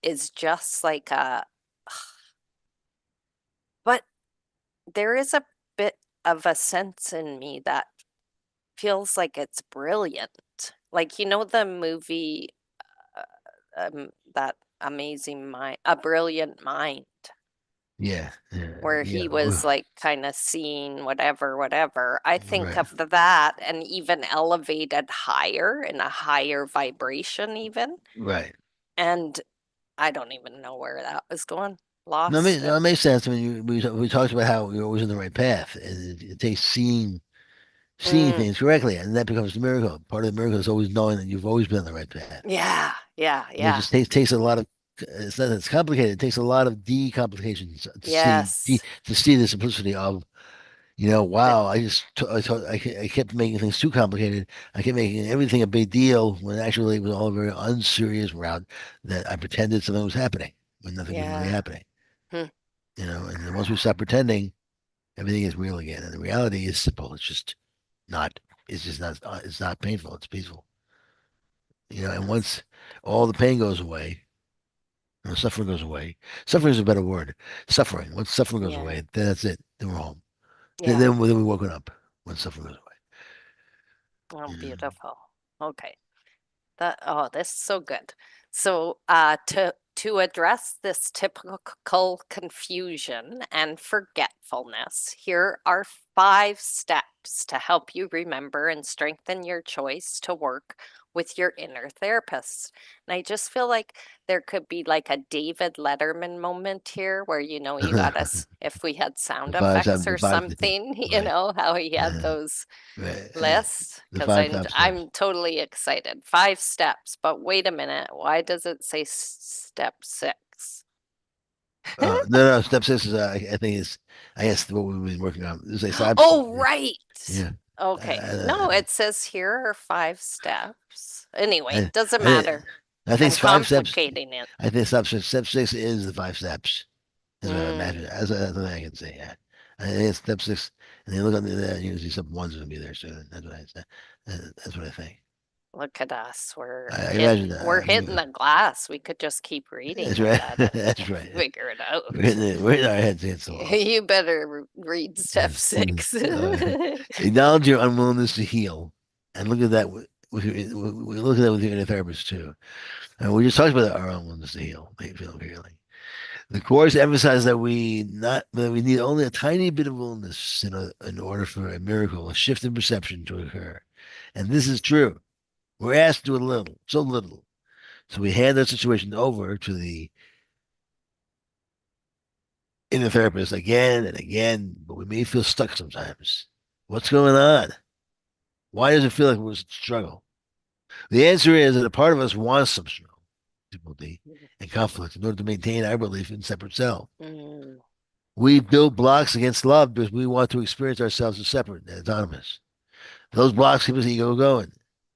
is just like a, but there is a bit of a sense in me that feels like it's brilliant. Like, you know, the movie, that amazing mind, A Brilliant Mind, Yeah. Yeah. where Yeah. he was like kind of seeing whatever. I think Right. of that and even elevated higher in a higher vibration, even. Right. And I don't even know where that was going. No, Lost it. it makes sense. I mean, we talked about how you're always in the right path, and it takes seeing Mm, things correctly, and that becomes the miracle. Part of the miracle is always knowing that you've always been on the right path. yeah, yeah, And it yeah. just takes a lot of. It's not that it's complicated. It takes a lot of decomplications Yes. to see the simplicity of, The, wow. I kept making things too complicated. I kept making everything a big deal when actually it was all a very unserious route that I pretended something was happening when nothing was really yeah. happening. Hmm. And then once we stop pretending, everything is real again. And the reality is simple. Not. It's just not. It's not painful. It's peaceful. And Yes. once all the pain goes away, suffering goes away. Suffering is a better word. Suffering. Once suffering goes Yeah. away, then that's it. Then we're home. Then, Yeah. then, then we woken up when suffering goes Oh, away. beautiful. Okay. This is so good. So, to address this typical confusion and forgetfulness, here are 5 steps to help you remember and strengthen your choice to work with your inner therapist. And I just feel like there could be like a David Letterman moment here where, you got us, if we had sound effects The or five, something, right, how he had uh, those right. list, The because five top steps. I'm totally excited. 5 steps, but wait a minute, why does it say step 6? No, step six is I think is I guess what we've been working on. This is five. Oh, right. Yeah. Okay. No, Uh, it says here are 5 steps. Anyway, I, doesn't I, matter. I think I'm it's 5 steps. complicating it. I think step six is the 5 steps. That's what I Mm, imagine. That's what I can say. Yeah. I think it's step six, and then look under there, you can see step one's gonna be there soon. That's what I say. That's what I think. look at us. I imagine that. We're hitting the glass. We could just keep reading That's and right. then That's right. figure it out. We're hitting our heads against the wall. You better read step Yes. 6. Acknowledge your unwillingness to heal, and look at that. we look at that with the inner therapist too. And we just talked about our own willingness to heal, feel healing. The course emphasizes that we need only a tiny bit of willingness in order for a miracle, a shift in perception to occur. And this is true. We're asked to do a little, so little. So we hand that situation over to the inner therapist again and again, but we may feel stuck sometimes. What's going on? Why does it feel like we're a struggle? The answer is that a part of us wants some struggle, difficulty, and conflict in order to maintain our belief in separate self. Mm. We build blocks against love because we want to experience ourselves as separate and autonomous. Those blocks keep us ego going.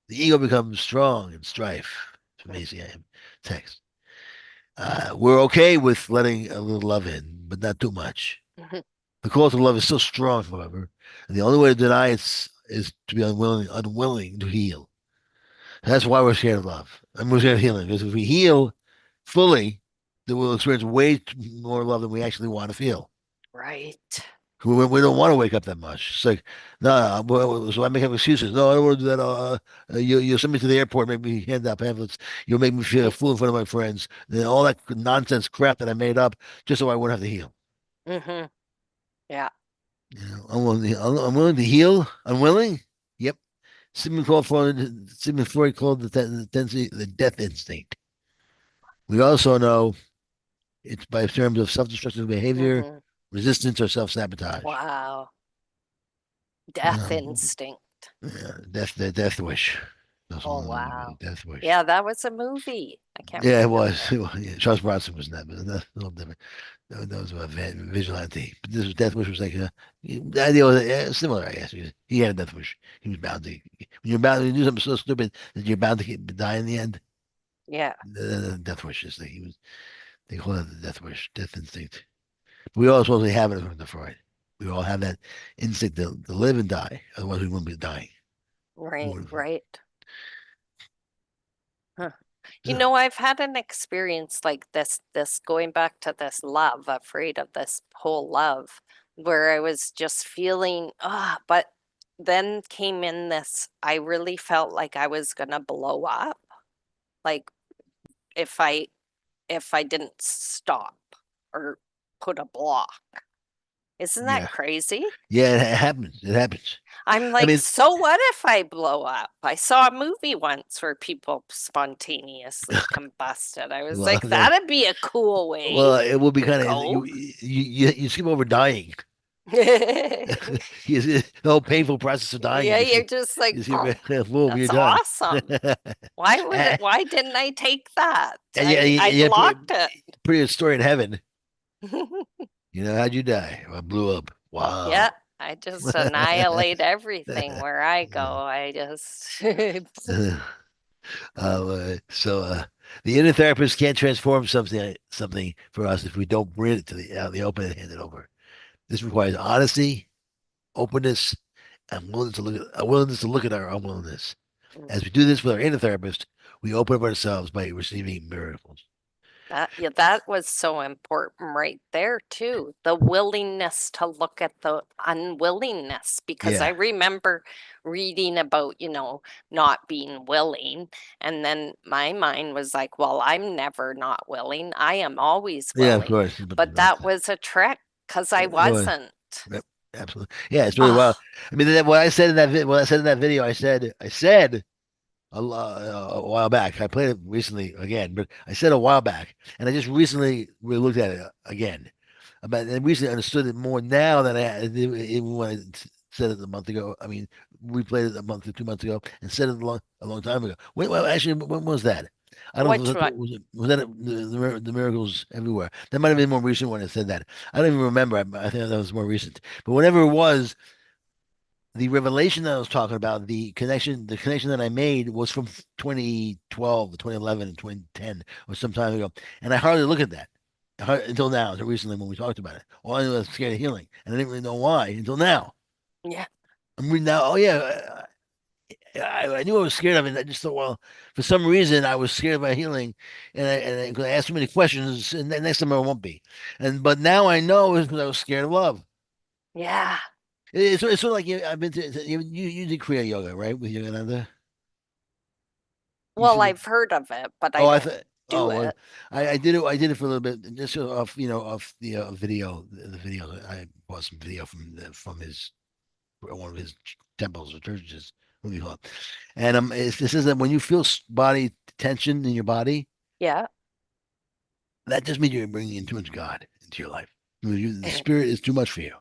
The ego becomes strong in strife. From ACIM text. We're okay with letting a little love in, but not too much. Mhm. The call to love is so strong, however, and the only way to deny it is to be unwilling to heal. That's why we're scared of love. And we're scared of healing. Because if we heal fully, then we'll experience way more love than we actually want to feel. Right. We don't want to wake up that much. It's like, no, so I make up excuses. No, I don't want to do that. You send me to the airport, make me hand out pamphlets. You'll make me feel a fool in front of my friends. And all that nonsense crap that I made up just so I wouldn't have to heal. Mm-hmm. Yeah. You know, I'm willing to heal. Unwilling? Yep. Sigmund Freud called the death instinct. We also know it's by terms of self-destructive behavior, Mhm. resistance, or self-sabotage. Wow. Death Uh, instinct. yeah, the death wish. That's Oh, one of the movies, wow. Death Wish. Yeah, that was a movie. I can't Yeah, it remember. was. Yeah, Charles Bronson was in that, but that's a little different. That was about vigilante. But this was Death Wish was like the idea was similar, I guess. He had a death wish. He was bound to. When you do something so stupid that you're bound to die in the end. Yeah. The death wish is he was. They call it the death wish, death instinct. We all supposedly have it according to Freud. We all have that instinct to live and die. Otherwise, we wouldn't be dying. Right. Wouldn't- Right. Huh. You Yeah. know, I've had an experience like this going back to this love, afraid of this whole love, where I was just feeling, but then came in this, I really felt like I was gonna blow up. Like if I didn't stop or put a block. Isn't that Yeah. crazy? Yeah, it happens. It happens. I'm I like, mean, so what if I blow up? I saw a movie once where people spontaneously combusted. I was well, like, that'd be a cool way it will be to kind of go. you skip over dying. Yeah, The whole painful process of dying. you're just like, You skip boom, you're that's done. awesome. Why didn't I take that? Yeah, I yeah, blocked it. pretty good story in heaven. How'd you die? I blew up. Yeah, Wow. I just annihilate everything where I go. I just The inner therapist can't transform something for us if we don't bring it to out in the open and hand it over. This requires honesty, openness, and a willingness to look at our unwillingness. As we do this with our inner therapist, we open up ourselves by receiving miracles. that was so important right there too. The willingness to look at the unwillingness, because I Yeah. remember reading about, not being willing, and then my mind was like, well, I'm never not willing. I am always Yeah, of willing. course. But that was a trick because I It was. wasn't. Yep, absolutely. Yeah, it's really Oh, wild. I mean, what I said in what I said in that video, I said a while back. I played it recently again, but I said a while back, and I just recently looked at it again. I recently understood it more now than I had even when said it a month ago. I mean, we played it a month or 2 months ago and said it a long time ago. Well, actually, when was that? I don't know. which one? Was that the miracles everywhere? That might have been more recent when I said that. I don't even remember. I think that was more recent. But whatever it was, the revelation that I was talking about, the connection that I made was from 2012, 2011, and 2010, or some time ago. And I hardly look at that until now, until recently when we talked about it. All I knew was scared of healing, and I didn't really know why until now. Yeah. I'm reading now. Oh yeah, I knew I was scared of it. I just thought, well, for some reason, I was scared about healing, and I asked too many questions, and then next time I won't be. But now I know it's because I was scared of love. Yeah. It's sort of like I've been to you did Kriya yoga, right, with Yogananda? Well, should. I've heard of it, but I Oh, I don't thought. do Oh, well, it. I did it. I did it for a little bit, just off, off the video. The video. I bought some video from his one of his temples or churches. What do you call it? And this is that when you feel body tension in your body, Yeah. that just means you're bringing in too much God into your life. The spirit is too much for you.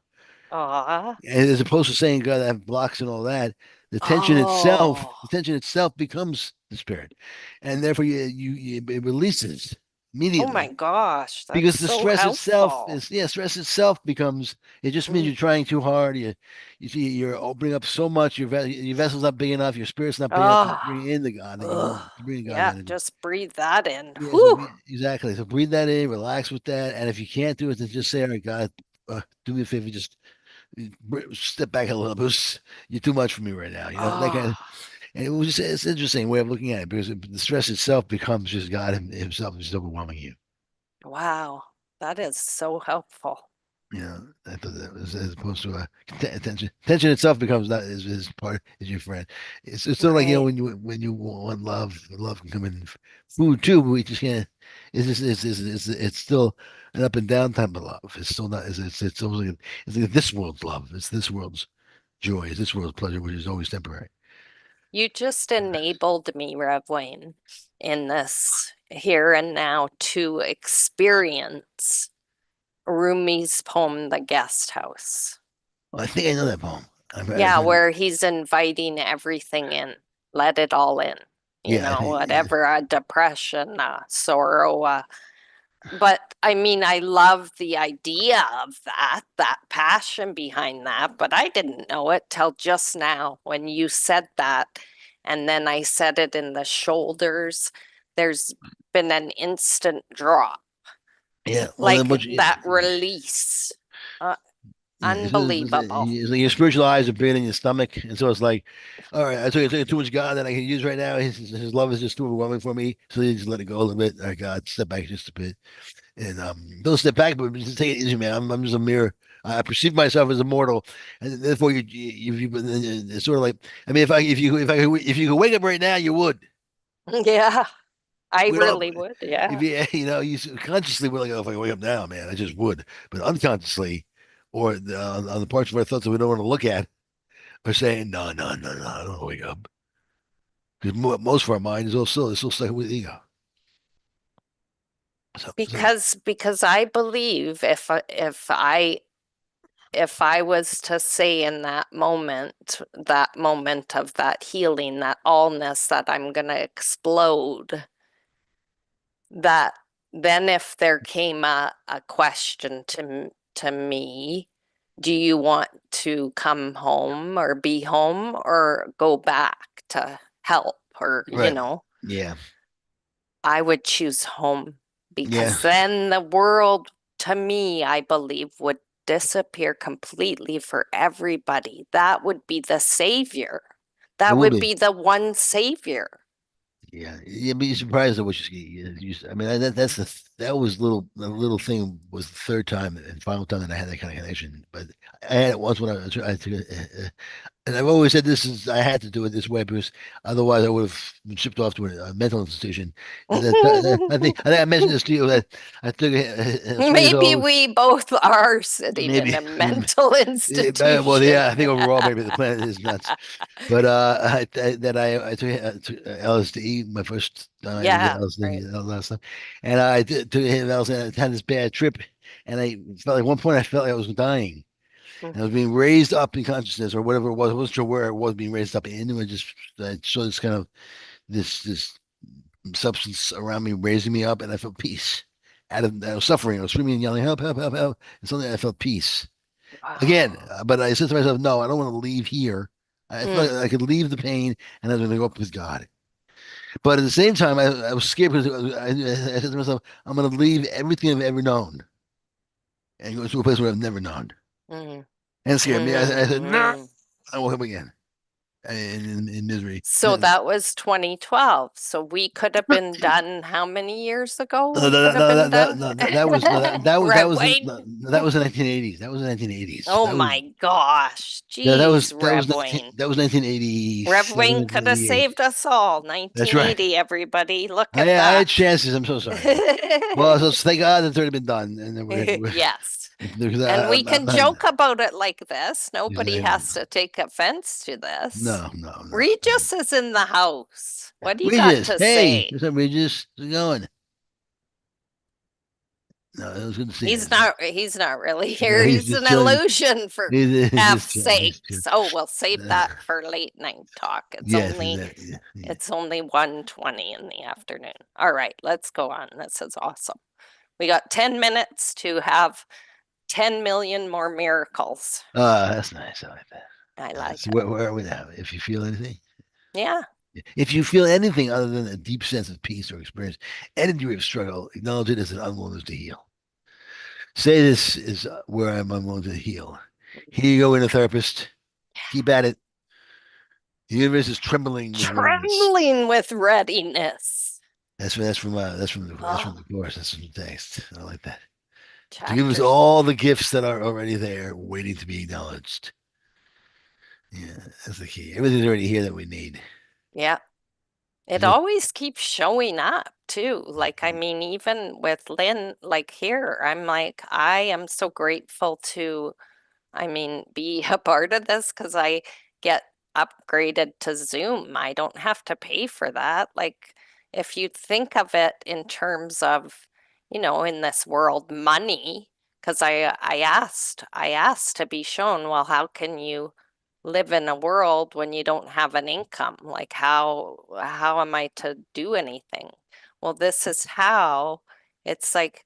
Aw. And as opposed to saying God have blocks and all that, Oh. the tension itself becomes the spirit, and therefore it releases Oh my immediately gosh, that's because the so stress itself helpful. is stress itself becomes it just means Mm. you're trying too hard. You see you're opening up so much. Your vessel's not big enough. Your spirit's not big enough to Oh. bring in the God that you Ugh. want to bring in God's Yeah, energy. just breathe that in. Yeah, so Whew. exactly. So breathe that in, relax with that, and if you can't do it, then just say, "All right, God, do me a favor, just step back a little bit. You're too much for me right now." That kind Oh, of. And it was just it's an interesting way of looking at it because the stress itself becomes just God himself is overwhelming you. wow. That is so helpful. I thought that was as opposed to attention. Attention itself becomes not is part is your friend. It's sort of like Right. when you want love, love can come in food too, but we just can't. It's still an up and down type of love. It's still not. It's almost like it's like this world's love. It's this world's joy. It's this world's pleasure, which is always temporary. You just enabled me, Rev Wayne, in this here and now to experience Rumi's poem, The Guest House. Well, I think I know that poem. I've Yeah, heard it. where he's inviting everything in, let it all in, Yeah, I think. Yeah. whatever, a depression, sorrow, but I mean, I love the idea of that passion behind that, but I didn't know it till just now when you said that. And then I said it in the shoulders. There's been an instant drop, Yeah. Well, then like what? that release. Uh, Yeah, Unbelievable. it's like your spiritual eyes are bigger than your stomach, and so it's like, all right, I took too much God that I can use right now. His love is just too overwhelming for me, so you just let it go a little bit. All right, God, step back just a bit, and don't step back, but just take it easy, man. I'm just a mere. I perceive myself as a mortal, and therefore it's sort of like, I mean, if you could wake up right now, you would. Yeah, I We don't. really would. Yeah. If you you consciously were like, oh, if I wake up now, man, I just would, but unconsciously, or on the parts of our thoughts that we don't want to look at are saying, no, no, no, no, I don't want to wake up. Because most of our mind is still stuck with ego. So Because I believe if I was to say in that moment of that healing, that allness, that I'm going to explode, that then if there came a question to me, do you want to come home or be home or go back to help or, right, yeah, I would choose home yeah, because then the world, to me, I believe, would disappear completely for everybody. That would be the savior. it That will would be. be the one savior. Yeah, you'd be surprised at what I mean, that was the little thing was the third time and final time that I had that kind of connection. But I had it once when I took it, and I've always said I had to do it this way because otherwise I would have been shipped off to a mental institution. I think I mentioned this to you that I took it 20 years Maybe old. we both are sitting in Maybe, a mental well, institution. yeah, I think overall maybe the planet is nuts. But I took LSD my first time I ever did Yeah, right. LSD last time, and I took LSD. And I had this bad trip, and I felt like at one point I felt like I was dying. And I was being raised up in consciousness or whatever it was. I wasn't sure where it was being raised up into. I saw this kind of this substance around me raising me up, and I felt peace I was suffering. I was screaming and yelling, help, help, help, help. And suddenly I felt peace again. Wow. But I said to myself, no, I don't want to leave here. I felt Mm. like I could leave the pain and I was going to go up with God. But at the same time, I was scared because I said to myself, I'm going to leave everything I've ever known and go to a place where I've never known. Mm. And it scared me. I said, no, Mm. I won't come again. in misery. So that was 2012. So we could have been done how many years ago? No, We no, could have no, been done. that was no, Red Wayne. that was the 1980s. That was the 1980s. Oh That was my gosh. no, Jeez, that was Rev Wayne. that was Rev 1987, Wayne could have 1988. saved us all. That's right. 1980, everybody. Look I at had that. chances. I'm so sorry. Well, so thank God it's already been done, and then we're Yes. because And we I'm can not- joke about it like this. Nobody Usually, has to take offense to this. no. Regis is in the house. What do you got Regis, to hey, say? what's up, Regis? How's it going? No, it was good to see He's you. not really No, here. he's He's just an chilling. illusion for He's F's just chilling. He's sakes. chilling. Oh, we'll save that for late night talk. It's Yes, only exactly. Yeah. it's only 1:20 in the afternoon. All right, let's go on. This is awesome. We got 10 minutes to have 10 million more miracles. That's nice. I like that. I like So it. where are we now? If you feel anything, Yeah. if you feel anything other than a deep sense of peace or experience any degree of struggle, acknowledge it as an unwillingness to heal. Say this is where I'm unwilling to heal. Here you go, inner therapist. Keep at it. The universe is trembling with readiness. Trembling with readiness. That's from the course. That's from the text. I like that. To give us Chapter. all the gifts that are already there, waiting to be acknowledged. Yeah, that's the key. Everything's already here that we need. Yeah. It Yeah. always keeps showing up too. Like, I Mhm. mean, even with Lynn, like here, I'm like, I am so grateful to, I mean, be a part of this because I get upgraded to Zoom. I don't have to pay for that. Like, if you think of it in terms of, in this world, money, because I asked to be shown, well, how can you live in a world when you don't have an income? Like, how am I to do anything? Well, this is how. It's like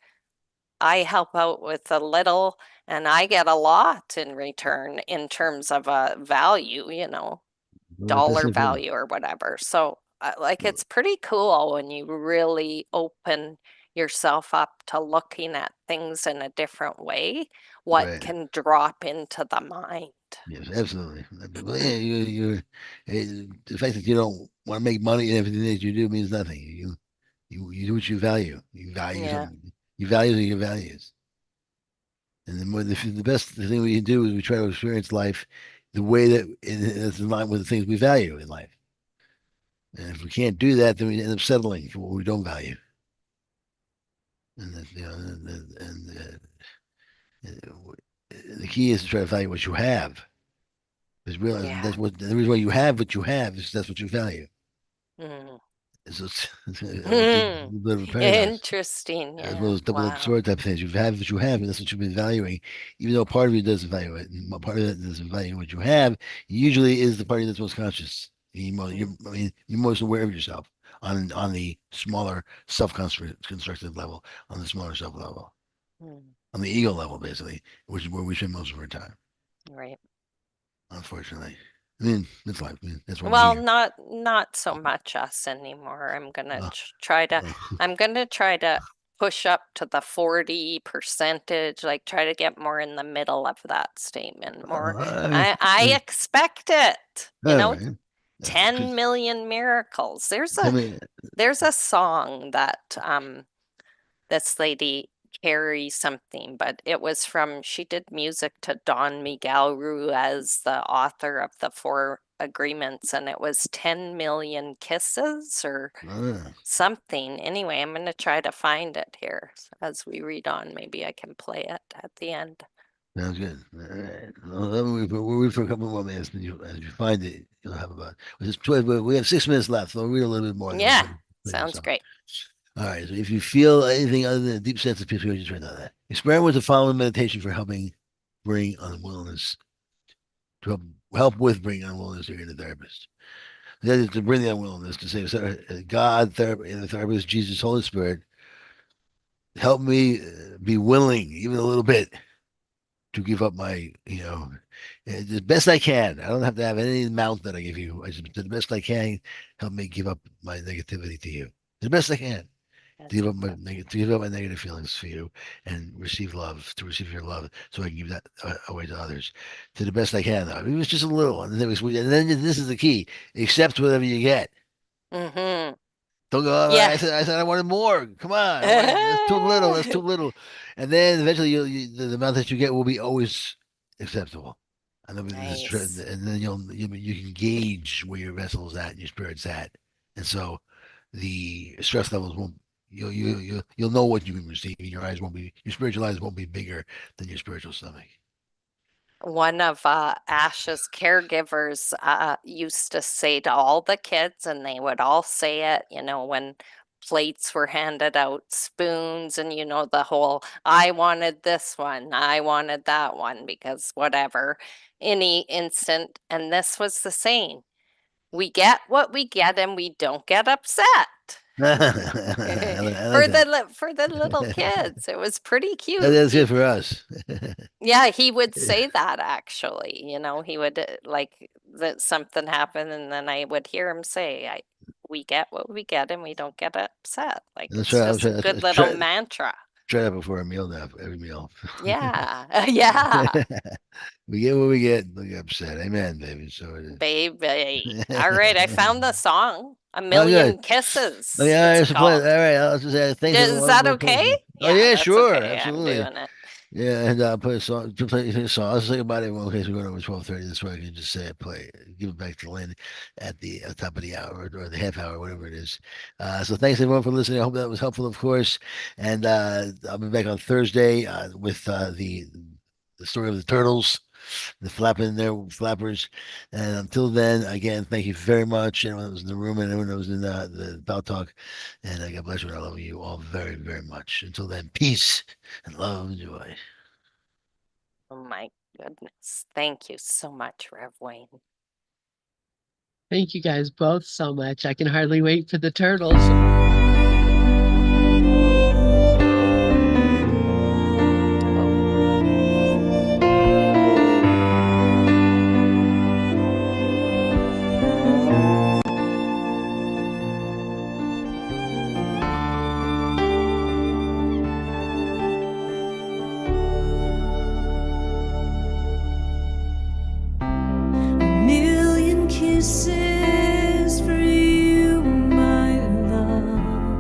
I help out with a little and I get a lot in return in terms of a value, Well, that's dollar important. value or whatever. So, like, it's pretty cool when you really open yourself up to looking at things in a different way, what Right. can drop into the mind. Yes, absolutely. Well, yeah, the fact that you don't want to make money in everything that you do means nothing. You do what you value. You value Yeah. something. You value your values. And the best thing we can do is we try to experience life the way that is in line with the things we value in life. And if we can't do that, then we end up settling for what we don't value. And that, the key is to try to value what you have. Because realizing Yeah. that's what the reason why you have what you have is that's what you value. Mm. So it's a Hmm. little bit of a paradox. Interesting. As Yeah. well as double-edged Wow. sword type of things. You have what you have, and that's what you've been valuing. Even though part of you doesn't value it, and part of it doesn't value what you have, usually is the party that's most conscious. You're most aware of yourself on the smaller self-constructive level, on the smaller self level, Mm. on the ego level, basically, which is where we spend most of our time, Right. unfortunately. I mean, that's life. I mean, that's why Well, we're not so much us anymore. here. I'm gonna try to push up to the 40 percentage, like try to get more in the middle of that statement. More, I expect it, all right. 10 million miracles. Tell me, There's a song that this lady Carrie something, but she did music to Don Miguel Ruiz, the author of the Four Agreements, and it was 10 million kisses or something. Anyway, I'm going to try to find it here as we read on. Maybe I can play it at the end. sounds good. All right. Well, we'll wait for a couple more minutes, and as you find it, you'll have about. We have 6 minutes left, so I'll read a little bit more. and then Yeah, play sounds some. great. All right. So if you feel anything other than a deep sense of peace, we just read on that. Experiment with the following meditation for helping bring unwillingness to help with bringing unwillingness to your therapist. That is to bring the unwillingness to say, God, the therapist, Jesus, Holy Spirit, help me be willing, even a little bit, to give up my, the best I can. I don't have to have any amount that I give you. I just, the best I can, help me give up my negativity to you. The best I can. To give up my to give up my negative feelings for you and to receive your love, so I can give that away to others, to the best I can. Though. It was just a little, and then this is the key: accept whatever you get. Mm-hmm. Don't go. "Oh, Yeah. I said I wanted more. Come on, I wanted, that's too little. That's too little." And then eventually, the amount that you get will be always acceptable. And then, Nice. and then you can gauge where your vessel is at and your spirit's at, and so the stress levels won't. You'll know what you've been receiving. Your spiritual eyes won't be bigger than your spiritual stomach. One of Ash's caregivers used to say to all the kids, and they would all say it, when plates were handed out, spoons, and the whole, I wanted this one, I wanted that one, because whatever, any instant. And this was the saying, we get what we get and we don't get upset. I like that. For the little kids. It was pretty cute. That's good for us. Yeah, he would say that actually, he would like that something happened and then I would hear him say, we get what we get and we don't get upset. Like Let's it's try. just a good little mantra. Try that before a meal now. Every meal. Yeah. Yeah. We get what we get. Don't get upset. Amen, baby. So it is. Baby. All right, I found the song. A Oh, Million good. Kisses. Oh, yeah, It's it's a play. All called. right, I'll just say thanks. Is that okay? Oh yeah, that's sure, okay. I'm absolutely. doing it. Yeah, and play a song. Play a song. I'll say about it in case we're going over 12:30. This way I can just say it. Play. Give it back to Lynn at the top of the hour or the half hour, whatever it is. So thanks everyone for listening. I hope that was helpful, of course. And I'll be back on Thursday with the story of the turtles, the flapping their flappers. And until then, again, thank you very much. Anyone that was in the room and everyone that was in the About Talk. And God bless you. And I love you all very, very much. Until then, peace and love and joy. Oh my goodness. Thank you so much, Rev Wayne. Thank you guys both so much. I can hardly wait for the turtles. Million kisses for you, my love.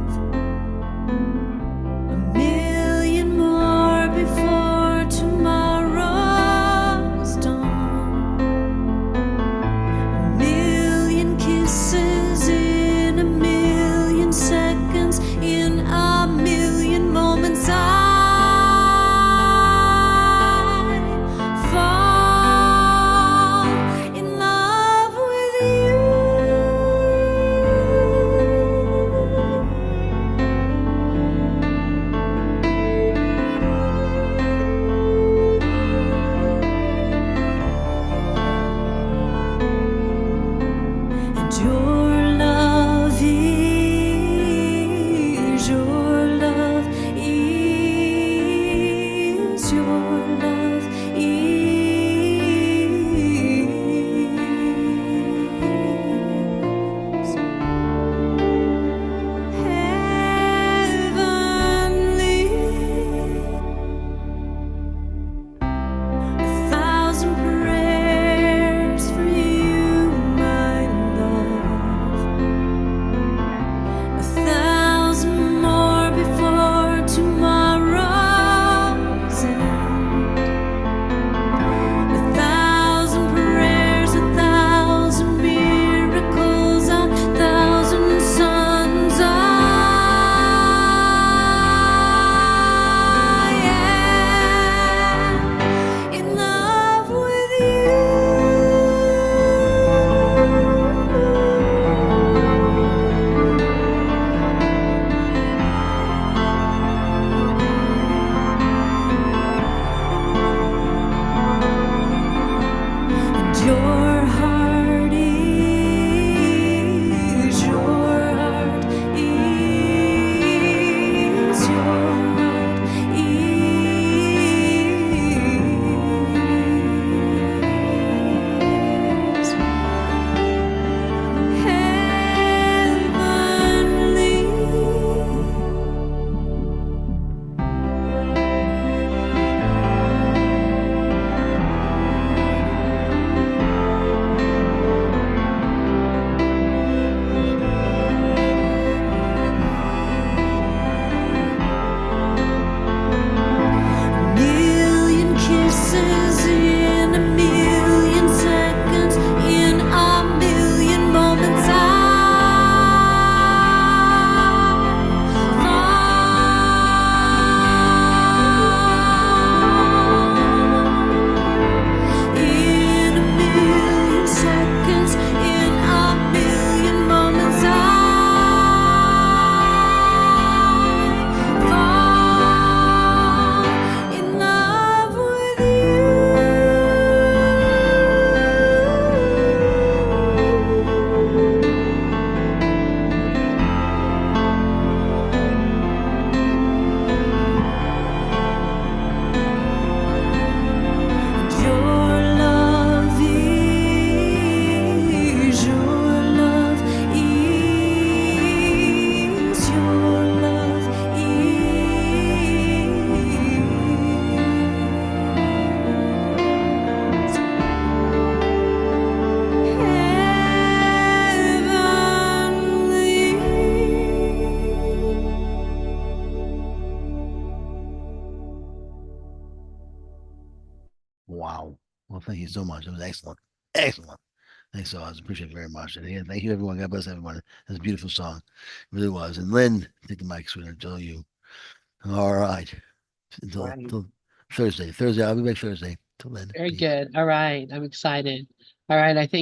thank you so much. It was excellent. Excellent. Thanks so much. Appreciate it very much. And again, thank you, everyone. God bless everyone. That's a beautiful song. It really was. And Lynn, take the mic, sweetheart. Tell you. All right. Until, Right. until Thursday. Thursday. I'll be back Thursday. Till then. Very peace. good. All right. I'm excited. All right. I think.